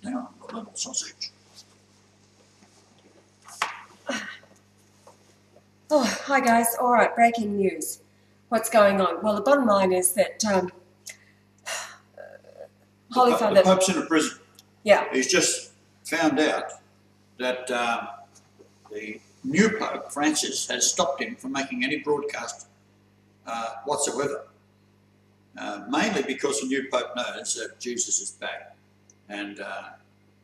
Now I've got a little sausage. Oh, hi guys. All right, breaking news. What's going on? Well, the bottom line is that Holy Father... The Pope's in a prison. Yeah. He's just found out that the new Pope, Francis, has stopped him from making any broadcast whatsoever. Mainly because the new Pope knows that Jesus is back. And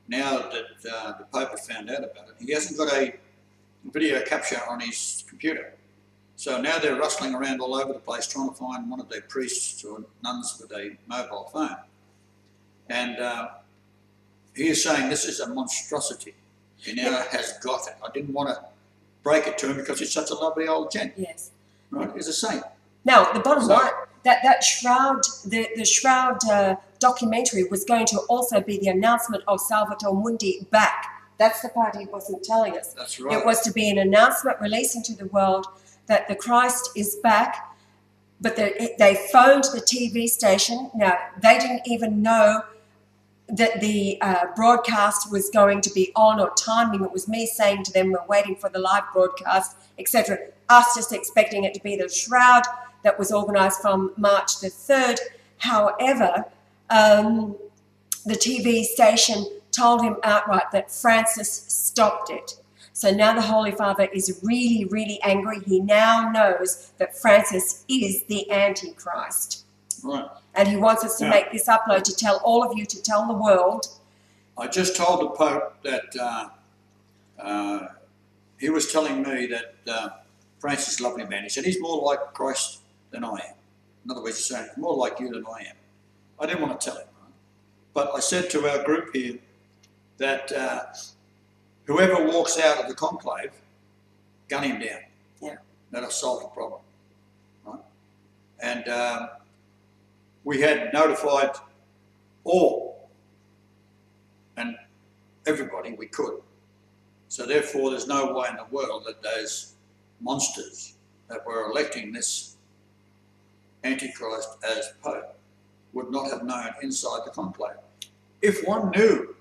now that the Pope has found out about it, he hasn't got a video capture on his computer. So now they're rustling around all over the place trying to find one of their priests or nuns with a mobile phone. And he is saying this is a monstrosity. He now has got it. I didn't want to break it to him because he's such a lovely old gent. Yes. Right? He's a saint. Now, the bottom line, that Shroud, the Shroud documentary was going to also be the announcement of Salvator Mundi back. That's the part he wasn't telling us. That's right. It was to be an announcement releasing to the world that the Christ is back, but they phoned the TV station. Now, they didn't even know that the broadcast was going to be on or timing. It was me saying to them, we're waiting for the live broadcast, etc. Us just expecting it to be the Shroud that was organised from March the 3rd. However, the TV station told him outright that Francis stopped it. So now the Holy Father is really, really angry. He now knows that Francis is the Antichrist. Right. And he wants us to make this upload to tell all of you, to tell the world. I just told the Pope that he was telling me that Francis is a lovely man. He said he's more like Christ than I am. In other words, he's saying he's more like you than I am. I didn't want to tell him. Right? But I said to our group here that whoever walks out of the conclave, gun him down. Yeah. That'll solve the problem. Right? And we had notified all and everybody we could. So therefore there's no way in the world that those monsters that were electing this Antichrist as Pope would not have known inside the conclave. If one knew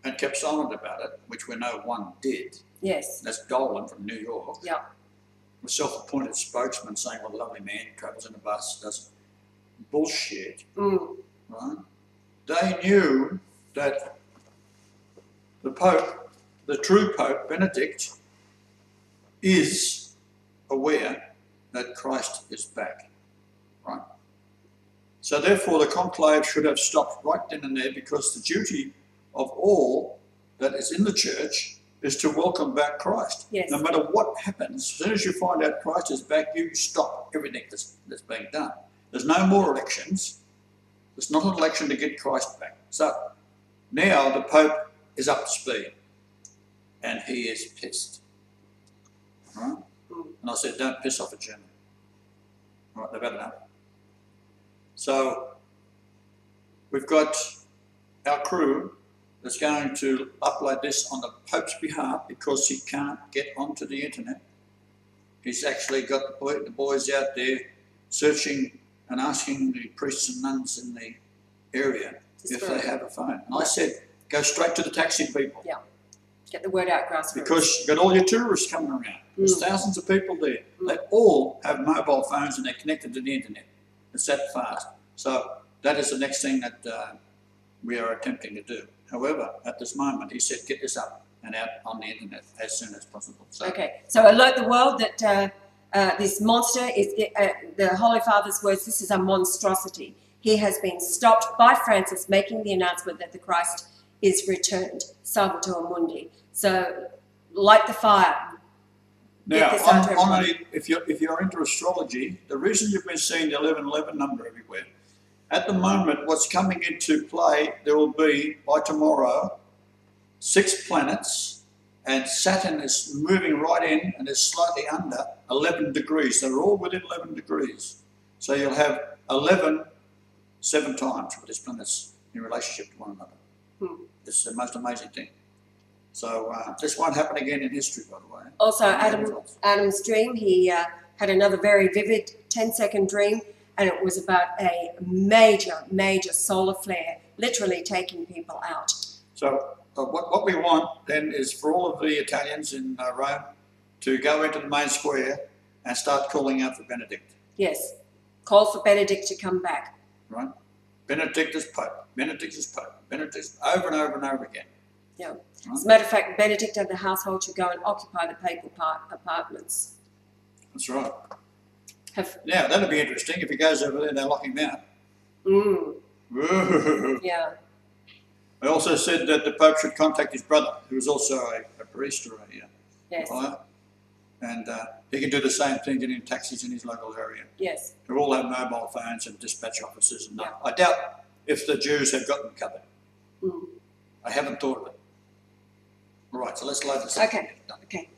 and kept silent about it, which we know one did. Yes. That's Dolan from New York. Yeah. A self-appointed spokesman saying, well, a lovely man, travels in a bus, does bullshit. Right? They knew that the Pope, the true Pope Benedict, is aware that Christ is back. Right? So therefore the conclave should have stopped right then and there, because the duty of all that is in the church is to welcome back Christ. Yes. No matter what happens, as soon as you find out Christ is back, you stop everything that's being done. There's no more elections. There's not an election to get Christ back. So now the Pope is up to speed and he is pissed. Right? And I said, don't piss off a German. Right, they've had enough. So we've got our crew that's going to upload this on the Pope's behalf because he can't get onto the internet. He's actually got the boys out there searching and asking the priests and nuns in the area if they have a phone. And I said, go straight to the taxi people. Yeah. Get the word out, grassroots. Because you've got all your tourists coming around. There's thousands of people there. They all have mobile phones and they're connected to the internet. It's that fast. So that is the next thing that we are attempting to do. However, at this moment, he said, get this up and out on the internet as soon as possible. So, okay, so alert the world that this monster is, the Holy Father's words, this is a monstrosity. He has been stopped by Francis making the announcement that the Christ is returned, Salvator Mundi. So, light the fire. now, if you're into astrology, the reason you've been seeing the 1111 number everywhere, at the moment, what's coming into play, there will be, by tomorrow, 6 planets, and Saturn is moving right in and is slightly under 11 degrees. They're all within 11 degrees. So you'll have 11 7 times with these planets in relationship to one another. It's the most amazing thing. So this won't happen again in history, by the way. Also, Adam's dream, he had another very vivid 10-second dream, and it was about a major, major solar flare literally taking people out. So what we want then is for all of the Italians in Rome to go into the main square and start calling out for Benedict. Yes. Call for Benedict to come back. Right? Benedict is Pope. Benedict is Pope. Benedict over and over and over again. Yeah. Right? As a matter of fact, Benedict and the household should go and occupy the papal apartments. That's right. Now, that'll be interesting. If he goes over there and they lock him out. Yeah. I also said that the Pope should contact his brother, who is also a priest or Yes. lawyer, and he can do the same thing, getting taxis in his local area. Yes. Who all have mobile phones and dispatch officers. And I doubt if the Jews have got them covered. I haven't thought of it. All right, so let's load this up. Okay.